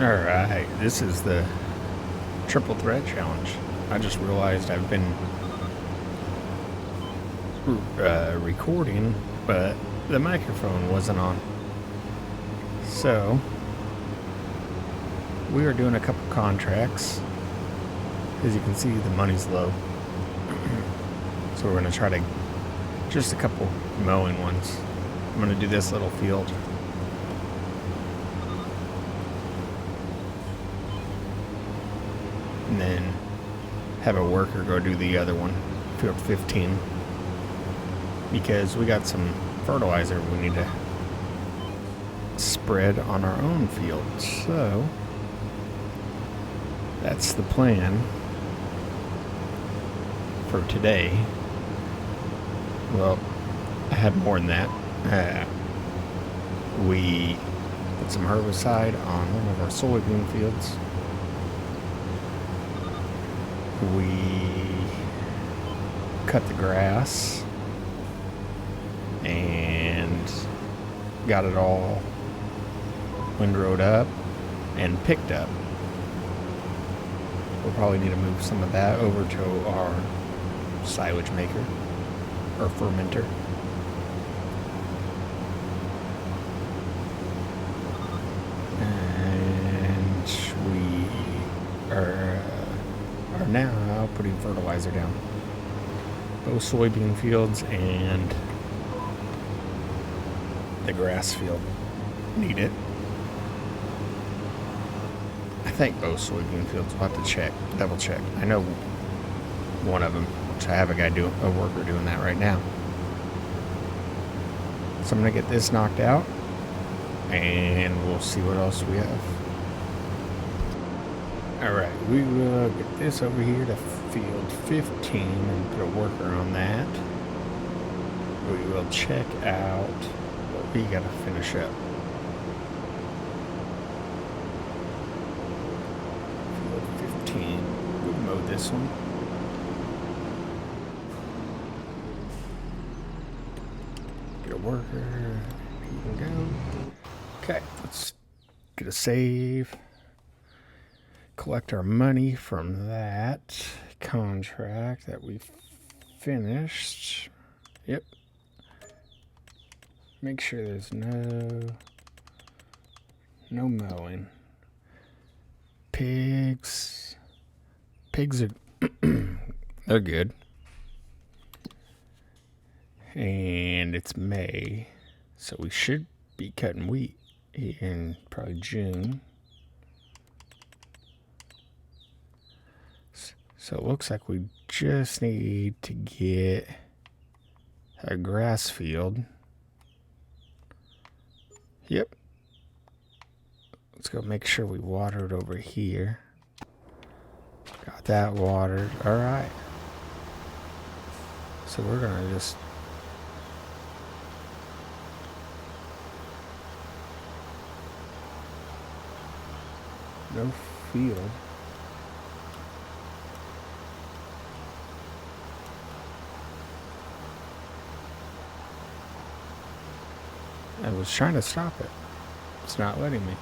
Alright, this is the triple threat challenge. I just realized I've been recording, but the microphone wasn't on. So, we are doing a couple contracts. As you can see, the money's low. So we're going to try to, just a couple mowing ones. I'm going to do this little field. And then have a worker go do the other one, field 15. Because we got some fertilizer we need to spread on our own field. So, that's the plan for today. Well, I had more than that. We put some herbicide on one of our soybean fields. We cut the grass and got it all windrowed up and picked up. We'll probably need to move some of that over to our silage maker or fermenter. And we are now putting fertilizer down. Both soybean fields and the grass field need it. I think both soybean fields. We'll have to double check. I know one of them, which I have a worker doing that right now. So I'm gonna get this knocked out, and we'll see what else we have. All right, we will get this over here to field 15 and put a worker on that. We will check out what we gotta finish up. Field 15, we'll mow this one. Get a worker, you can go. Okay, let's get a save. Collect our money from that contract that we finished. Yep. Make sure there's no mowing. Pigs are they're good. And it's May, so we should be cutting wheat in probably June. So it looks like we just need to get a grass field. Yep. Let's go make sure we water it over here. Got that watered. Alright. So we're going to just... no field. I was trying to stop it. It's not letting me.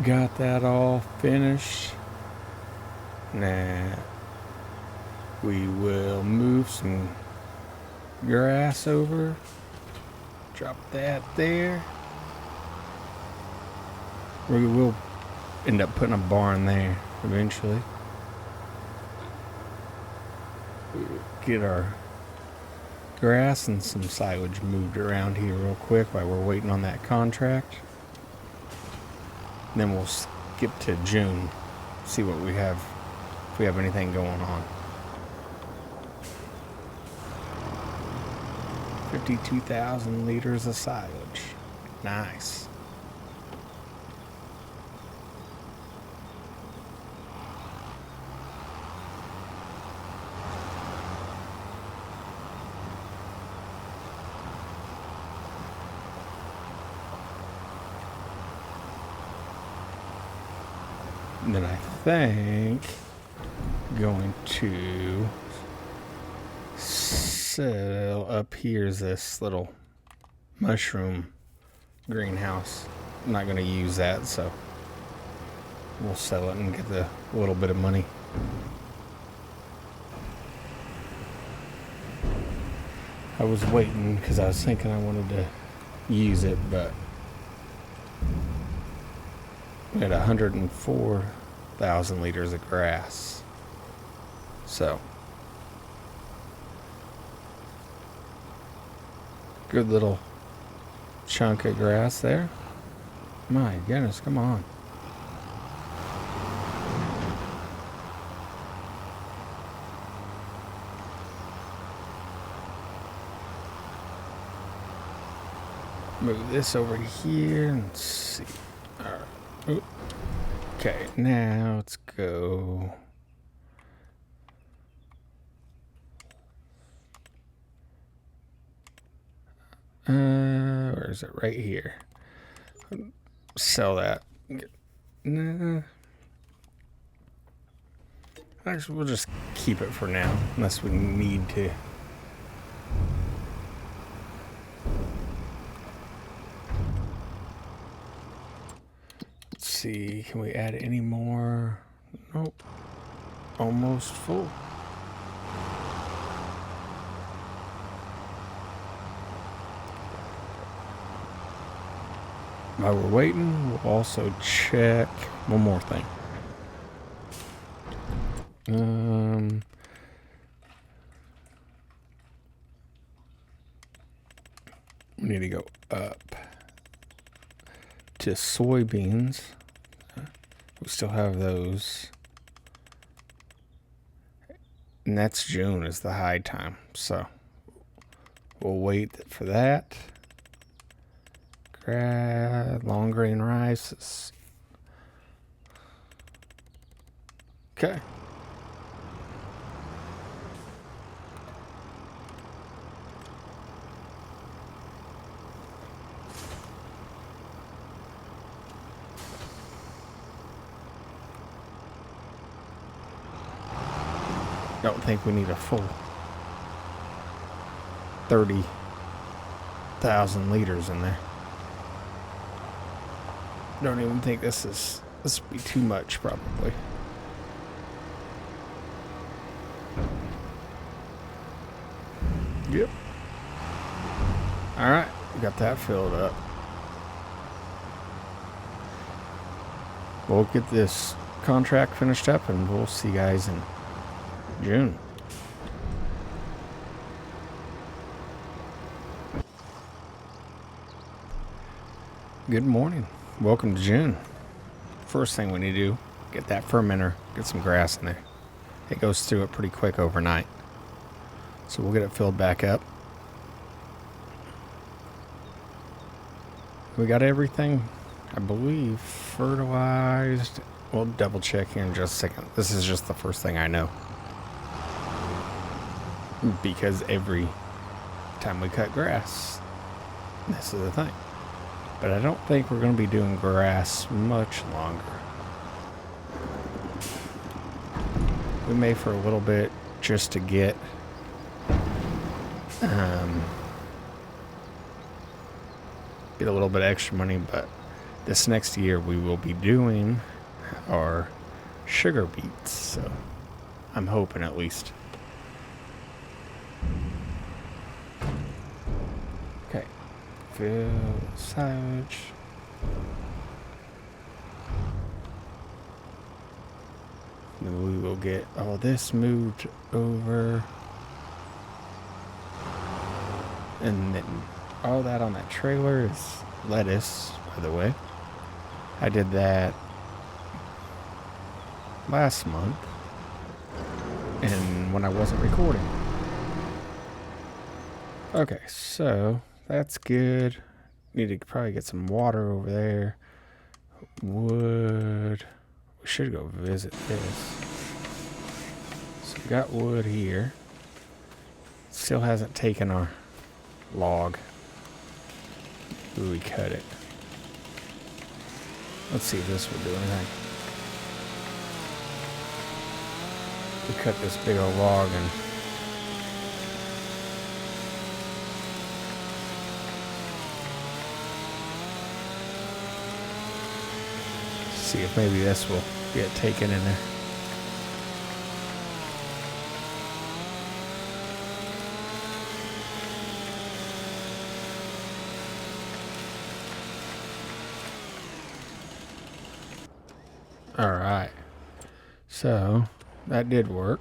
got that all finished. Now we will move some grass over. Drop that there. We will end up putting a barn there eventually. Get our grass and some silage moved around here real quick while we're waiting on that contract. And then we'll skip to June, see what we have, if we have anything going on. 52,000 liters of silage. Nice. And then I think going to sell up here is this little mushroom greenhouse. I'm not going to use that, so we'll sell it and get the little bit of money. I was waiting because I was thinking I wanted to use it, but we had 104,000 liters of grass. So, good little chunk of grass there. My goodness, come on. Move this over here and see. All right. Oop. Okay, now let's go. Where is it? Right here. Sell that. Nah. Actually, we'll just keep it for now, unless we need to. Let's see, can we add any more? Nope. Almost full. While we're waiting, we'll also check one more thing. We need to go up to soybeans. We still have those. And that's June is the high time. So we'll wait for that. Long grain rice. Okay. Don't think we need a full 30,000 liters in there. Don't even think this would be too much, probably. Yep. All right, we got that filled up. We'll get this contract finished up, and we'll see you guys in June. Good morning. Welcome to June. First thing we need to do, get that fermenter, get some grass in there. It goes through it pretty quick overnight. So we'll get it filled back up. We got everything, I believe, fertilized. We'll double check here in just a second. This is just the first thing I know. Because every time we cut grass, this is the thing. But I don't think we're going to be doing grass much longer. We may for a little bit just to get a little bit extra money, but this next year we will be doing our sugar beets, so I'm hoping at least. Okay, fill silage. Then we will get all this moved over. And then all that on that trailer is lettuce, by the way. I did that last month, and when I wasn't recording. Okay, so that's good. Need to probably get some water over there. Wood. We should go visit this. So we got wood here. Still hasn't taken our log. Ooh, we cut it. Let's see if this will do anything. We cut this big old log and see if maybe this will get taken in there. All right, so that did work.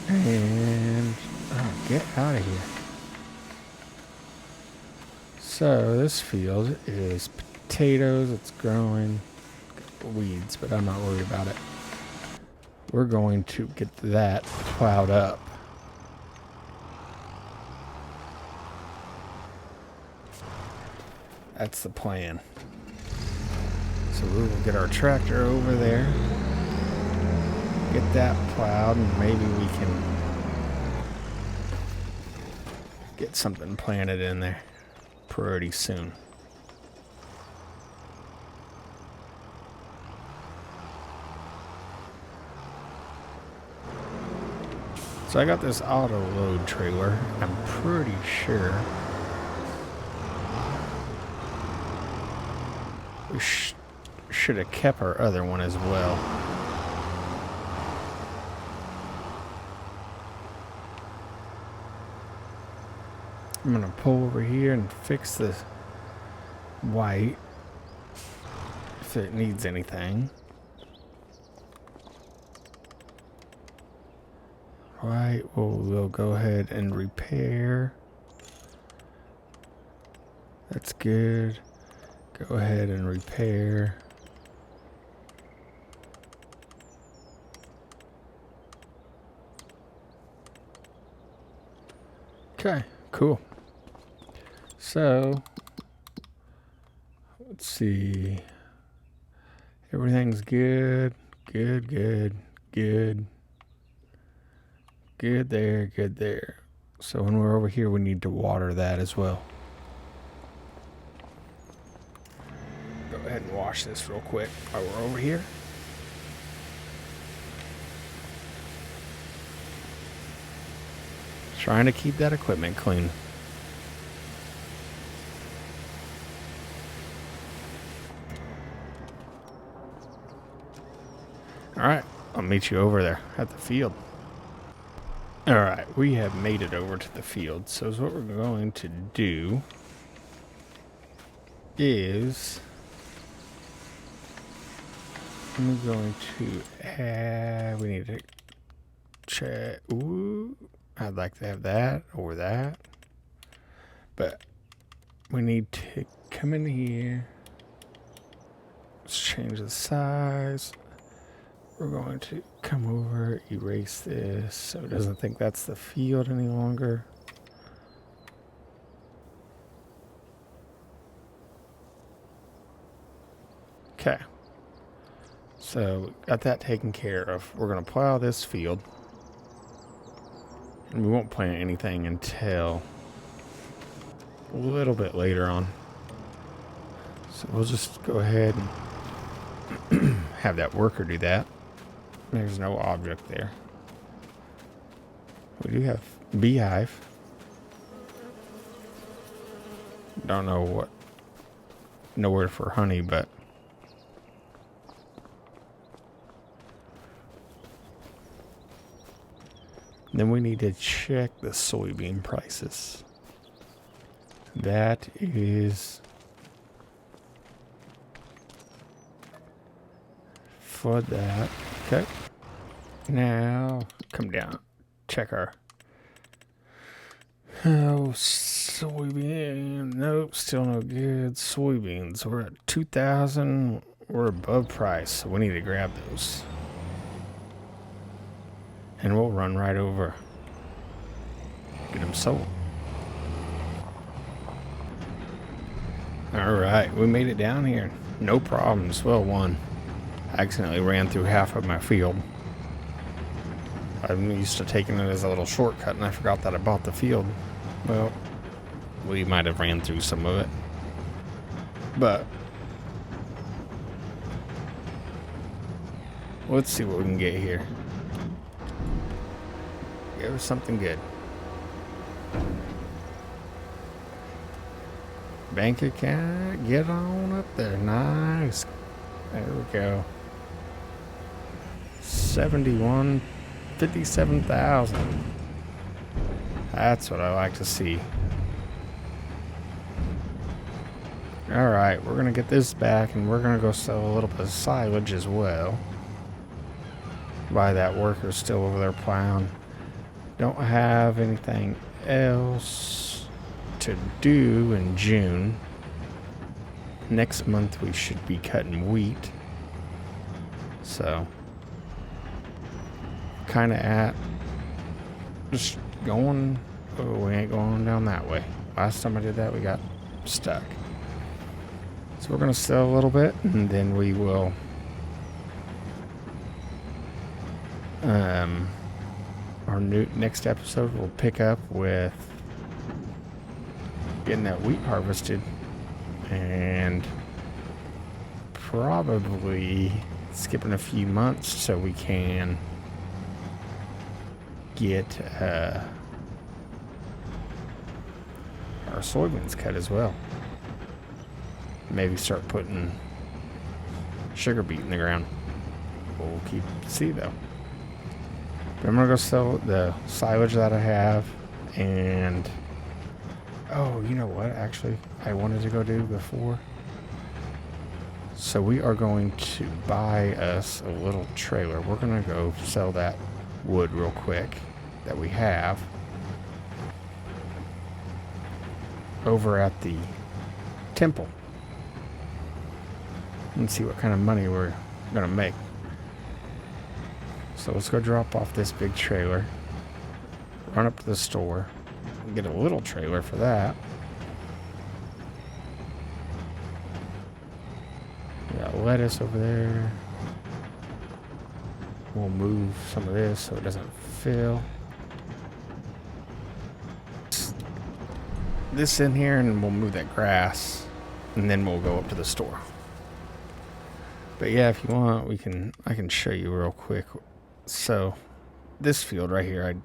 And get out of here. So this field is potatoes. It's growing weeds, but I'm not worried about it. We're going to get that plowed up. That's the plan. So we will get our tractor over there, get that plowed, and maybe we can get something planted in there pretty soon. So I got this auto load trailer. I'm pretty sure we should have kept our other one as well. I'm gonna pull over here and fix the white if it needs anything. White, we'll go ahead and repair. That's good. Go ahead and repair. Okay, cool. So, let's see. Everything's good. Good there. So when we're over here, we need to water that as well. Go ahead and wash this real quick while we're over here. Trying to keep that equipment clean. Alright, I'll meet you over there at the field. Alright, we have made it over to the field. So what we're going to do is I'm going to add, we need to check, ooh, I'd like to have that or that. But we need to come in here. Let's change the size. We're going to come over, erase this so it doesn't think that's the field any longer. Okay. So got that taken care of. We're going to plow this field. And we won't plant anything until a little bit later on. So we'll just go ahead and have that worker do that. There's no object there. We do have beehive. Don't know nowhere for honey, but then we need to check the soybean prices. That is for that. Okay. Now, come down. Check our... Oh, soybean. Nope, still no good. Soybeans. We're at 2,000. We're above price, so we need to grab those. And we'll run right over. Get them sold. Alright, we made it down here. No problems. Well, one. I accidentally ran through half of my field. I'm used to taking it as a little shortcut, and I forgot that I bought the field. Well, we might have ran through some of it. But let's see what we can get here. Give us something good. Bank account, get on up there. Nice. There we go. 57,000. That's what I like to see. Alright, we're going to get this back, and we're going to go sell a little bit of silage as well. Why that worker's still over there plowing. Don't have anything else to do in June. Next month we should be cutting wheat. So, kind of at just going. Oh, we ain't going down that way. Last time I did that, we got stuck. So we're gonna sell a little bit, and then we will our next episode will pick up with getting that wheat harvested, and probably skipping a few months so we can get our soybeans cut as well. Maybe start putting sugar beet in the ground. We'll keep see though. But I'm gonna go sell the silage that I have, and oh, you know what? Actually, I wanted to go do before. So we are going to buy us a little trailer. We're gonna go sell that wood real quick that we have over at the temple, and see what kind of money we're gonna make. So let's go drop off this big trailer, run up to the store, and get a little trailer for that. We got lettuce over there. We'll move some of this so it doesn't fill. This in here, and we'll move that grass, and then we'll go up to the store. But yeah, if you want, I can show you real quick. So this field right here,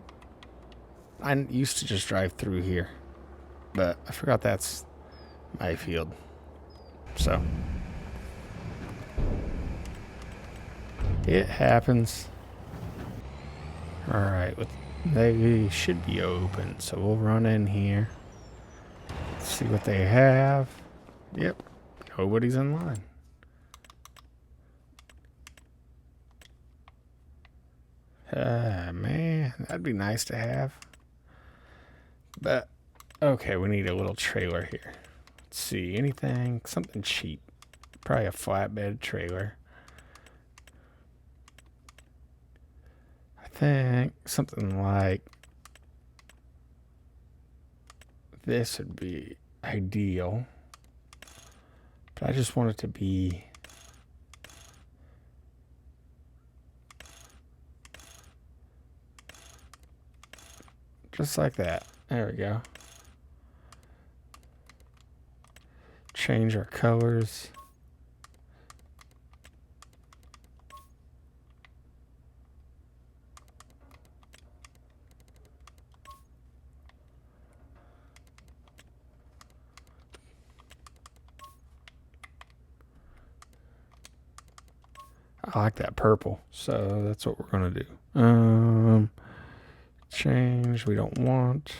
I used to just drive through here, but I forgot that's my field. So it happens. All right, they should be open, so we'll run in here, see what they have. Yep, nobody's in line. Man, that'd be nice to have. But, okay, we need a little trailer here. Let's see, something cheap. Probably a flatbed trailer. I think something like this would be ideal. But I just want it to be just like that. There we go. Change our colors. I like that purple, so that's what we're gonna do. Change. We don't want.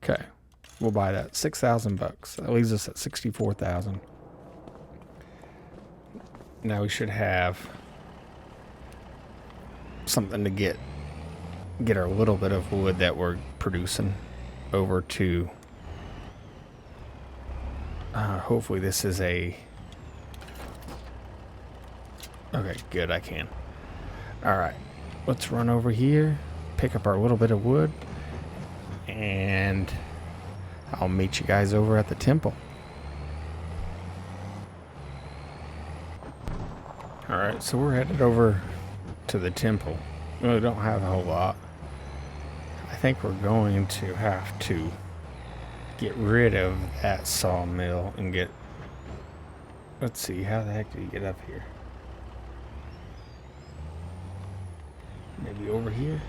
Okay, we'll buy that. $6,000. That leaves us at 64,000. Now we should have something to get our little bit of wood that we're producing over to. Hopefully this is a. Okay, good. I can. All right, let's run over here, pick up our little bit of wood, and I'll meet you guys over at the temple. Alright, so we're headed over to the temple. We really don't have a whole lot. I think we're going to have to get rid of that sawmill and get... Let's see, how the heck do you get up here? Maybe over here?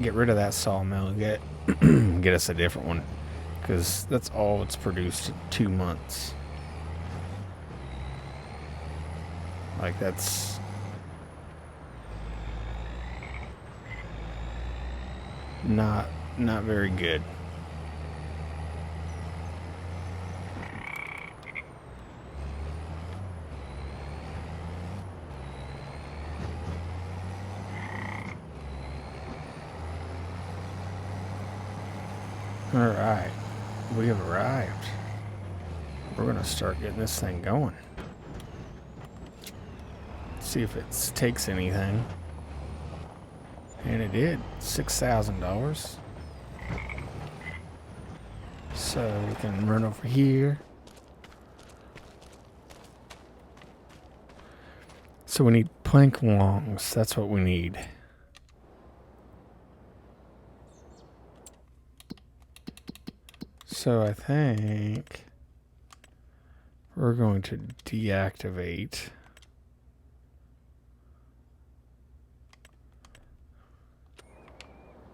Get rid of that sawmill and get us a different one. Because that's all it's produced in 2 months. Like, that's not very good. All right, we have arrived. We're gonna start getting this thing going. See if it takes anything. And it did. $6,000. So we can run over here. So we need plank longs. That's what we need. So I think we're going to deactivate.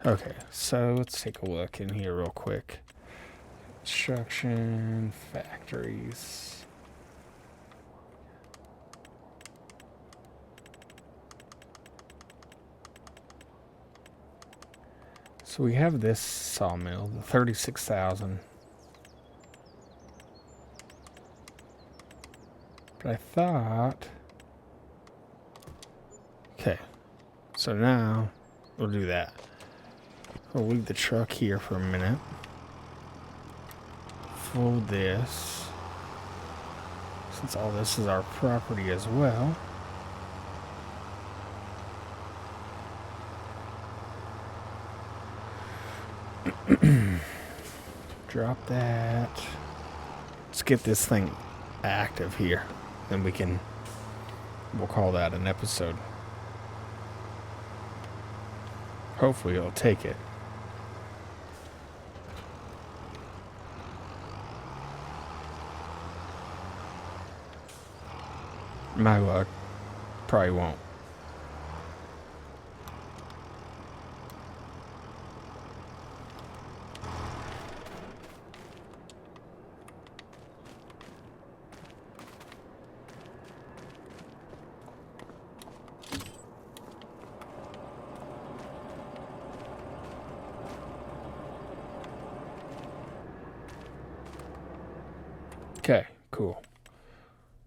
Okay, so let's take a look in here real quick. Construction, factories. So we have this sawmill, the 36,000. But I thought... Okay, so now we'll do that. We'll leave the truck here for a minute. Fold this. Since all this is our property as well. Drop that. Let's get this thing active here. Then we'll call that an episode. Hopefully it'll take it. My luck, probably won't. Okay, cool.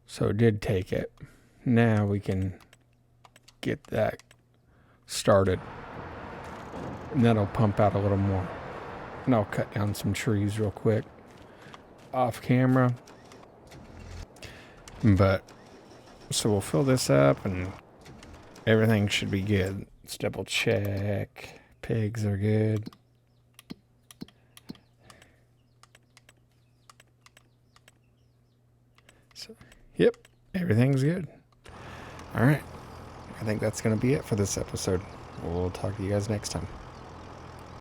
So it did take it. Now we can get that started. And that'll pump out a little more. And I'll cut down some trees real quick. Off camera. But, so we'll fill this up and everything should be good. Let's double check. Pigs are good. So, yep, everything's good. All right. I think that's going to be it for this episode. We'll talk to you guys next time.